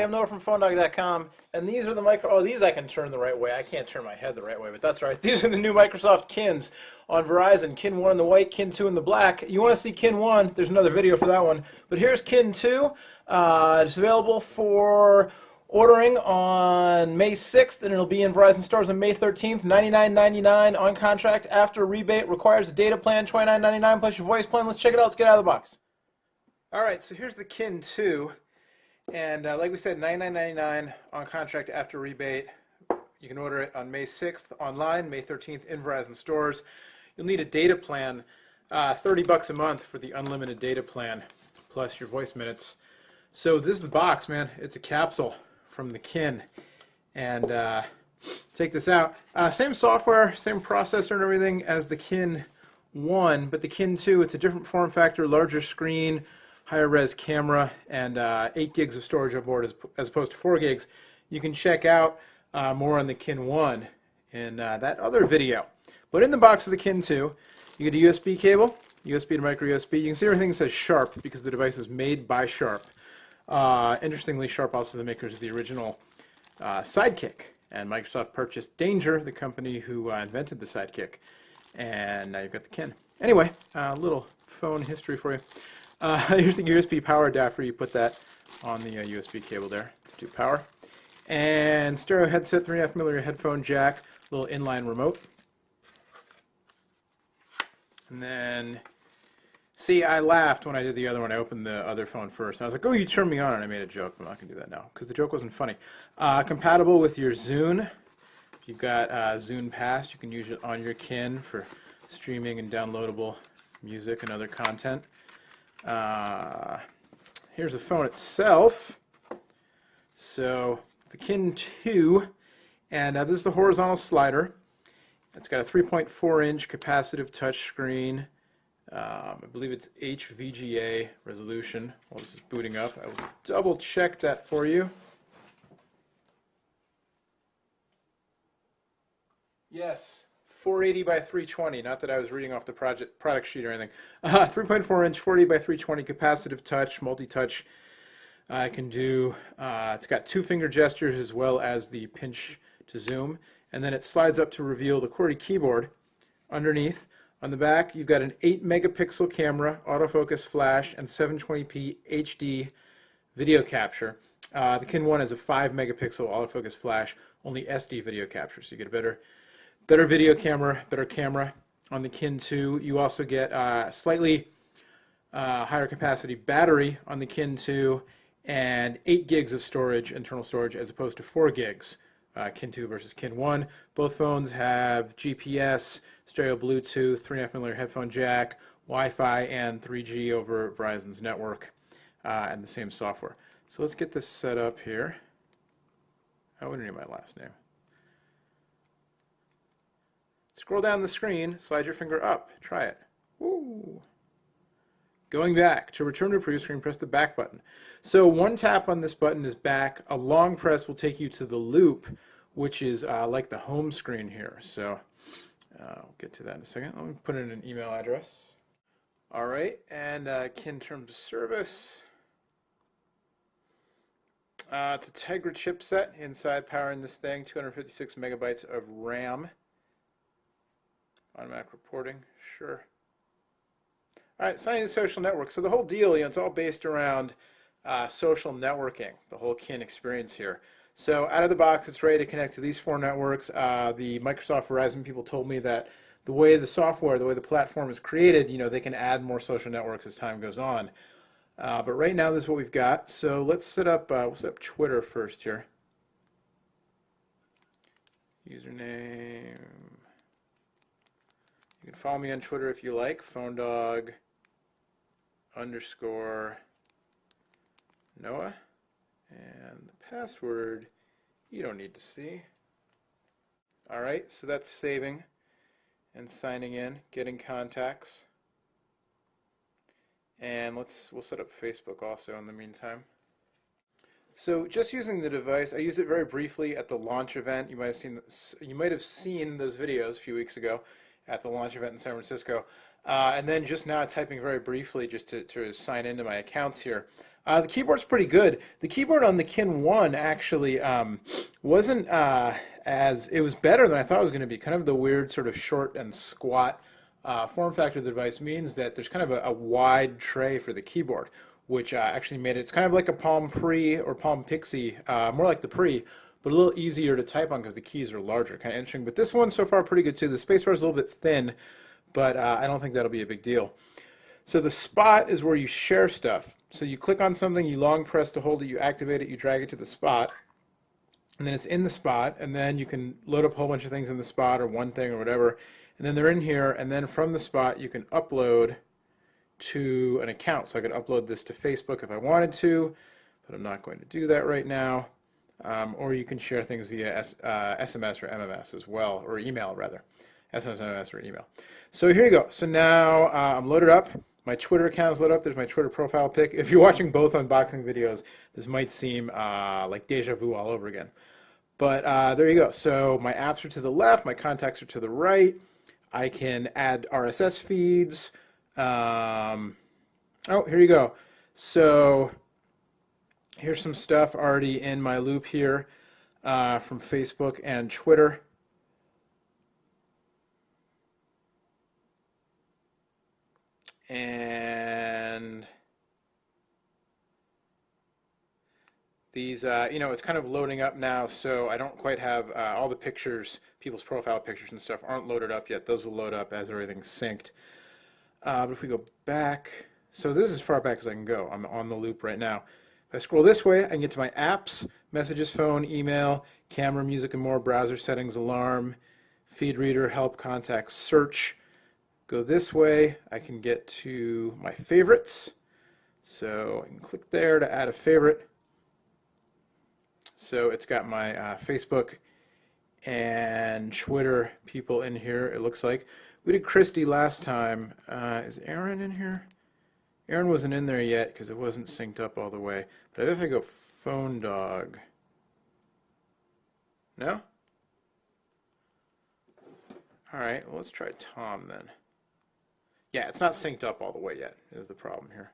everybody. I'm Noah from PhoneDog.com, and these are the oh, these I can turn the right way. I can't turn my head the right way, but that's right. These are the new Microsoft Kins on Verizon. Kin 1 in the white, Kin 2 in the black. You want to see Kin 1, there's another video for that one. But here's Kin 2. It's available for ordering on May 6th, and it'll be in Verizon stores on May 13th. $99.99 on contract after rebate. Requires a data plan, $29.99 plus your voice plan. Let's check it out. Let's get out of the box. All right, so here's the Kin 2. And like we said, $99.99 on contract after rebate. You can order it on May 6th online, May 13th in Verizon stores. You'll need a data plan, $30 a month for the unlimited data plan, plus your voice minutes. So this is the box, man. It's a capsule from the Kin. And take this out. Same software, same processor and everything as the Kin 1, but the Kin 2, it's a different form factor, larger screen, higher res camera, and 8 gigs of storage on board as opposed to 4 gigs. You can check out more on the Kin 1 in that other video. But in the box of the Kin 2, you get a USB cable, USB to micro USB. You can see everything says Sharp because the device was made by Sharp. Interestingly, Sharp also the makers of the original Sidekick, and Microsoft purchased Danger, the company who invented the Sidekick, and now you've got the Kin. Anyway, a little phone history for you. Here's the USB power adapter. You put that on the USB cable there to do power. And stereo headset, 3.5mm headphone jack, little inline remote. And then, see, I laughed when I did the other one. I opened the other phone first. And I was like, oh, you turned me on, and I made a joke, but I'm not going to do that now because the joke wasn't funny. Compatible with your Zune. If you've got Zune Pass, you can use it on your Kin for streaming and downloadable music and other content. Here's the phone itself. So the Kin 2, and this is the horizontal slider. It's got a 3.4-inch capacitive touchscreen. I believe it's HVGA resolution. While this is booting up, I will double check that for you. Yes. 480 by 320, not that I was reading off the product sheet or anything. 3.4-inch, 480 by 320 capacitive touch, multi-touch. I can do, it's got 2-finger gestures as well as the pinch to zoom. And then it slides up to reveal the QWERTY keyboard underneath. On the back, you've got an 8-megapixel camera, autofocus flash, and 720p HD video capture. The Kin 1 has a 5-megapixel autofocus flash, only SD video capture, so you get a better video camera, better camera on the Kin 2. You also get slightly higher capacity battery on the Kin 2 and 8 gigs of storage, internal storage, as opposed to 4 gigs, Kin 2 versus Kin 1. Both phones have GPS, stereo Bluetooth, 3.5mm headphone jack, Wi-Fi, and 3G over Verizon's network, and the same software. So let's get this set up here. I wouldn't need my last name. Scroll down the screen, slide your finger up. Try it. Woo! Going back. To return to a previous screen, press the back button. So one tap on this button is back. A long press will take you to the loop, which is like the home screen here. So I'll get to that in a second. Let me put in an email address. All right, and Kin terms of service. It's a Tegra chipset inside powering this thing, 256 megabytes of RAM. Automatic reporting, sure. All right, signing to social network. So the whole deal, it's all based around social networking, the whole Kin experience here. So out of the box, it's ready to connect to these 4 networks. The Microsoft Verizon people told me that the way the software, the way the platform is created, they can add more social networks as time goes on. But right now, this is what we've got. So let's set up, we'll set up Twitter first here. Username. You can follow me on Twitter if you like, PhoneDog_Noah. And the password, you don't need to see. All right, so that's saving and signing in, getting contacts. And we'll set up Facebook also in the meantime. So just using the device, I used it very briefly at the launch event. You might have seen those videos a few weeks ago at the launch event in San Francisco. And then just now typing very briefly just to sign into my accounts here. The keyboard's pretty good. The keyboard on the Kin 1 actually wasn't it was better than I thought it was going to be. Kind of the weird sort of short and squat form factor of the device means that there's kind of a wide tray for the keyboard, which actually made it, it's kind of like a Palm Pre or Palm Pixie, more like the Pre, but a little easier to type on because the keys are larger. Kind of interesting. But this one so far pretty good too. The spacebar is a little bit thin, but I don't think that'll be a big deal. So the spot is where you share stuff. So you click on something, you long press to hold it, you activate it, you drag it to the spot, and then it's in the spot, and then you can load up a whole bunch of things in the spot or one thing or whatever, and then they're in here, and then from the spot you can upload to an account. So I could upload this to Facebook if I wanted to, but I'm not going to do that right now. Or you can share things via SMS or MMS as well, or email rather. SMS, MMS, or email. So here you go. So now I'm loaded up. My Twitter account is loaded up. There's my Twitter profile pic. If you're watching both unboxing videos, this might seem like deja vu all over again. But there you go. So my apps are to the left. My contacts are to the right. I can add RSS feeds. Oh, here you go. So here's some stuff already in my loop here from Facebook and Twitter. And these, it's kind of loading up now, so I don't quite have all the pictures, people's profile pictures and stuff aren't loaded up yet. Those will load up as everything's synced. But if we go back, so this is as far back as I can go. I'm on the loop right now. If I scroll this way, I can get to my apps, messages, phone, email, camera, music, and more, browser settings, alarm, feed reader, help, contacts, search. Go this way, I can get to my favorites. So I can click there to add a favorite. So it's got my Facebook and Twitter people in here, it looks like. We did Christy last time. Is Aaron in here? Aaron wasn't in there yet because it wasn't synced up all the way. But if I go Phone Dog. No? Alright, well, let's try Tom then. Yeah, it's not synced up all the way yet, is the problem here.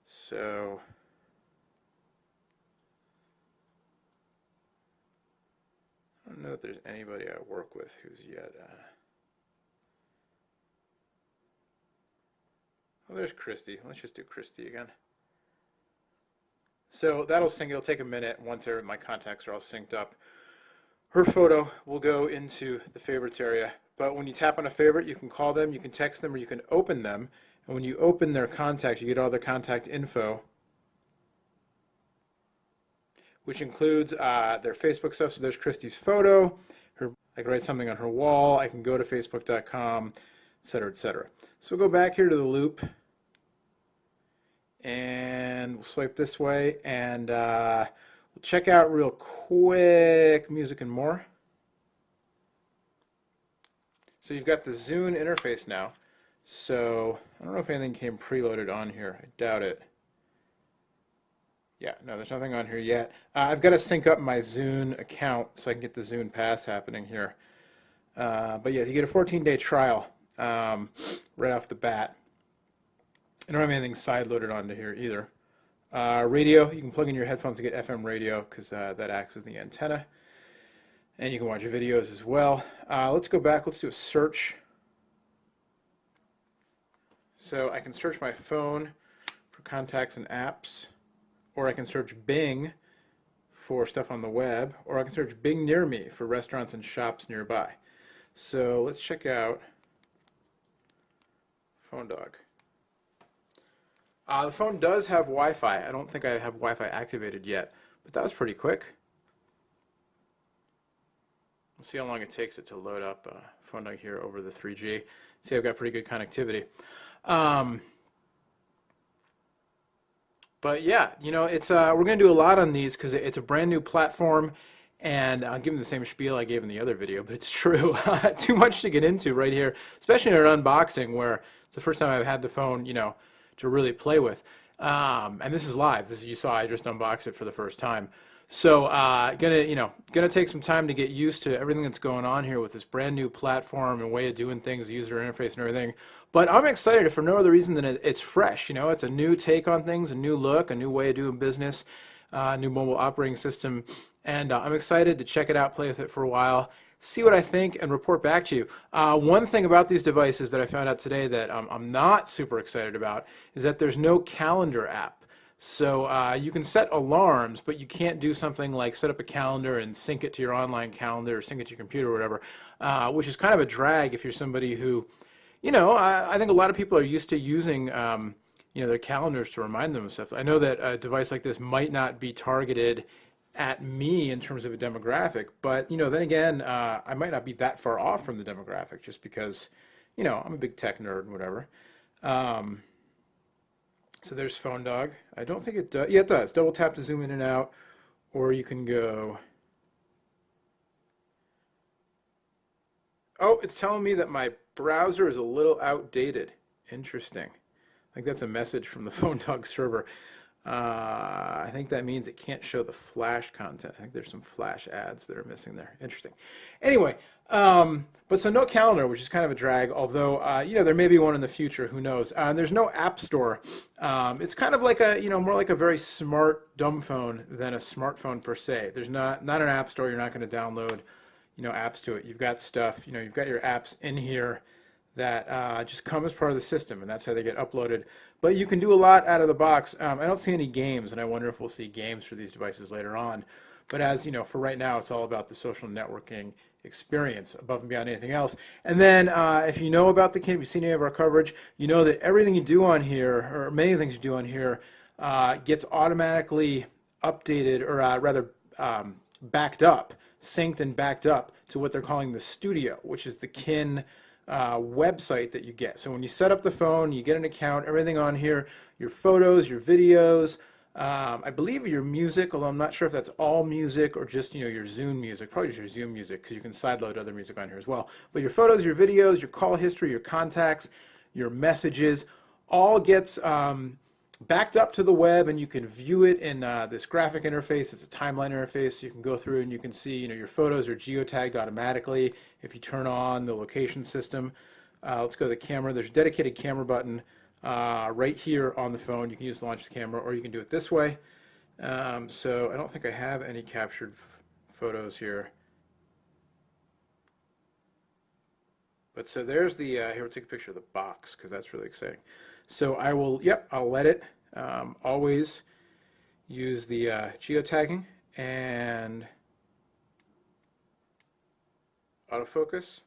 So I don't know if there's anybody I work with who's yet. Oh, there's Christy. Let's just do Christy again. So that'll sync. It'll take a minute once my contacts are all synced up. Her photo will go into the favorites area. But when you tap on a favorite, you can call them, you can text them, or you can open them. And when you open their contact, you get all their contact info, which includes their Facebook stuff. So there's Christy's photo. I can write something on her wall. I can go to facebook.com, etc., etc. So we'll go back here to the loop. And we'll swipe this way. And we'll check out real quick music and more. So you've got the Zune interface now. So I don't know if anything came preloaded on here. I doubt it. Yeah, no, there's nothing on here yet. I've got to sync up my Zune account so I can get the Zune Pass happening here. But yeah, you get a 14-day trial right off the bat. I don't have anything side-loaded onto here either. Radio, you can plug in your headphones to get FM radio because that acts as the antenna. And you can watch videos as well. Let's go back. Let's do a search. So I can search my phone for contacts and apps, or I can search Bing for stuff on the web, or I can search Bing Near Me for restaurants and shops nearby. So let's check out Phone Dog. The phone does have Wi-Fi. I don't think I have Wi-Fi activated yet, but that was pretty quick. We'll see how long it takes it to load up Phone Dog here over the 3G. See, I've got pretty good connectivity. But yeah, it's we're going to do a lot on these because it's a brand new platform, and I'll give them the same spiel I gave in the other video, but it's true. Too much to get into right here, especially in an unboxing where it's the first time I've had the phone, to really play with. And this is live. You saw I just unboxed it for the first time. So gonna take some time to get used to everything that's going on here with this brand new platform and way of doing things, the user interface and everything. But I'm excited for no other reason than it's fresh. It's a new take on things, a new look, a new way of doing business, new mobile operating system, and I'm excited to check it out, play with it for a while, see what I think, and report back to you. One thing about these devices that I found out today that I'm not super excited about is that there's no calendar app. So you can set alarms, but you can't do something like set up a calendar and sync it to your online calendar or sync it to your computer or whatever, which is kind of a drag if you're somebody who, I think a lot of people are used to using, their calendars to remind them of stuff. I know that a device like this might not be targeted at me in terms of a demographic, but, then again, I might not be that far off from the demographic just because, I'm a big tech nerd and whatever. So there's Phone Dog. I don't think it does. Yeah, it does. Double tap to zoom in and out, or you can go. Oh, it's telling me that my browser is a little outdated. Interesting. I think that's a message from the Phone Dog server. I think that means it can't show the Flash content. I think there's some Flash ads that are missing there. Interesting. Anyway, but so no calendar, which is kind of a drag, although, there may be one in the future, who knows. There's no app store. It's kind of like more like a very smart dumb phone than a smartphone per se. There's not an app store. You're not going to download, apps to it. You've got stuff, you've got your apps in here that just come as part of the system, and that's how they get uploaded. But you can do a lot out of the box. I don't see any games, and I wonder if we'll see games for these devices later on. But as for right now, it's all about the social networking experience above and beyond anything else. And then if you know about the Kin, if you've seen any of our coverage, you know that everything you do on here, or many things you do on here, gets automatically updated, or rather backed up, synced and backed up to what they're calling the Studio, which is the Kin website that you get. So when you set up the phone, you get an account, everything on here, your photos, your videos, I believe your music, although I'm not sure if that's all music or just your Zune music, probably just your Zune music, because you can sideload other music on here as well. But your photos, your videos, your call history, your contacts, your messages, all gets backed up to the web, and you can view it in this graphic interface. It's a timeline interface, so you can go through and you can see your photos are geotagged automatically if you turn on the location system. Let's go to the camera. There's a dedicated camera button right here on the phone. You can use the launch the camera, or you can do it this way. So I don't think I have any captured photos here. But so there's the, here we'll take a picture of the box because that's really exciting. So I will, I'll let it always use the geotagging and autofocus.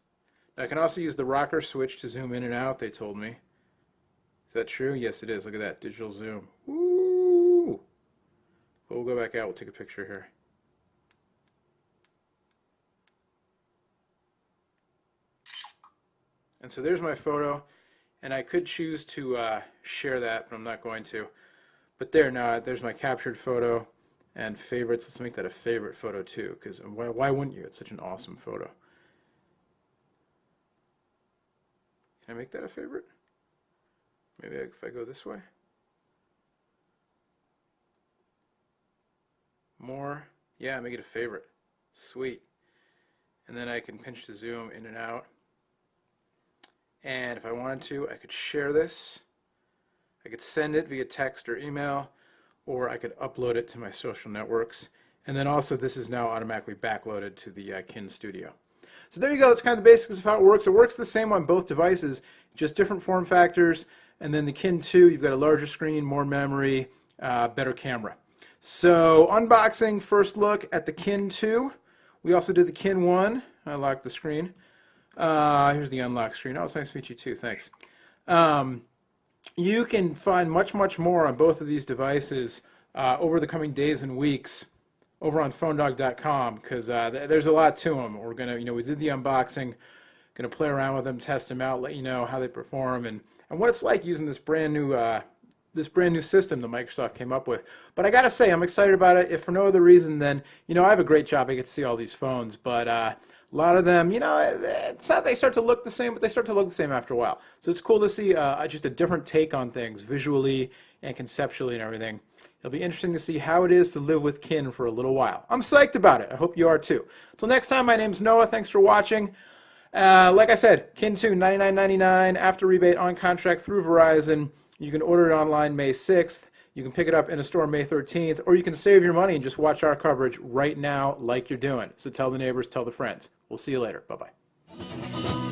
Now I can also use the rocker switch to zoom in and out, they told me. Is that true? Yes, it is. Look at that, digital zoom. Woo! But we'll go back out, we'll take a picture here. And so there's my photo, and I could choose to share that, but I'm not going to. But there's my captured photo and favorites. Let's make that a favorite photo too, because why wouldn't you? It's such an awesome photo. Can I make that a favorite? Maybe if I go this way. More. Yeah, make it a favorite. Sweet. And then I can pinch to zoom in and out. And if I wanted to, I could share this. I could send it via text or email, or I could upload it to my social networks. And then also this is now automatically backloaded to the Kin Studio. So there you go, that's kind of the basics of how it works. It works the same on both devices, just different form factors. And then the Kin 2, you've got a larger screen, more memory, better camera. So unboxing, first look at the Kin 2. We also did the Kin 1. I locked the screen. Here's the unlock screen. Oh, it's nice to meet you too. Thanks. You can find much, much more on both of these devices over the coming days and weeks over on PhoneDog.com, because there's a lot to them. We're gonna, we did the unboxing, gonna play around with them, test them out, let you know how they perform and what it's like using this brand new system that Microsoft came up with. But I gotta say, I'm excited about it. If for no other reason than, I have a great job. I get to see all these phones, but a lot of them, it's not they start to look the same, but they start to look the same after a while. So it's cool to see just a different take on things visually and conceptually and everything. It'll be interesting to see how it is to live with kin for a little while. I'm psyched about it. I hope you are too. Until next time, my name's Noah. Thanks for watching. Like I said, Kin 2, $99.99 after rebate on contract through Verizon. You can order it online May 6th. You can pick it up in a store May 13th, or you can save your money and just watch our coverage right now like you're doing. So tell the neighbors, tell the friends. We'll see you later. Bye-bye.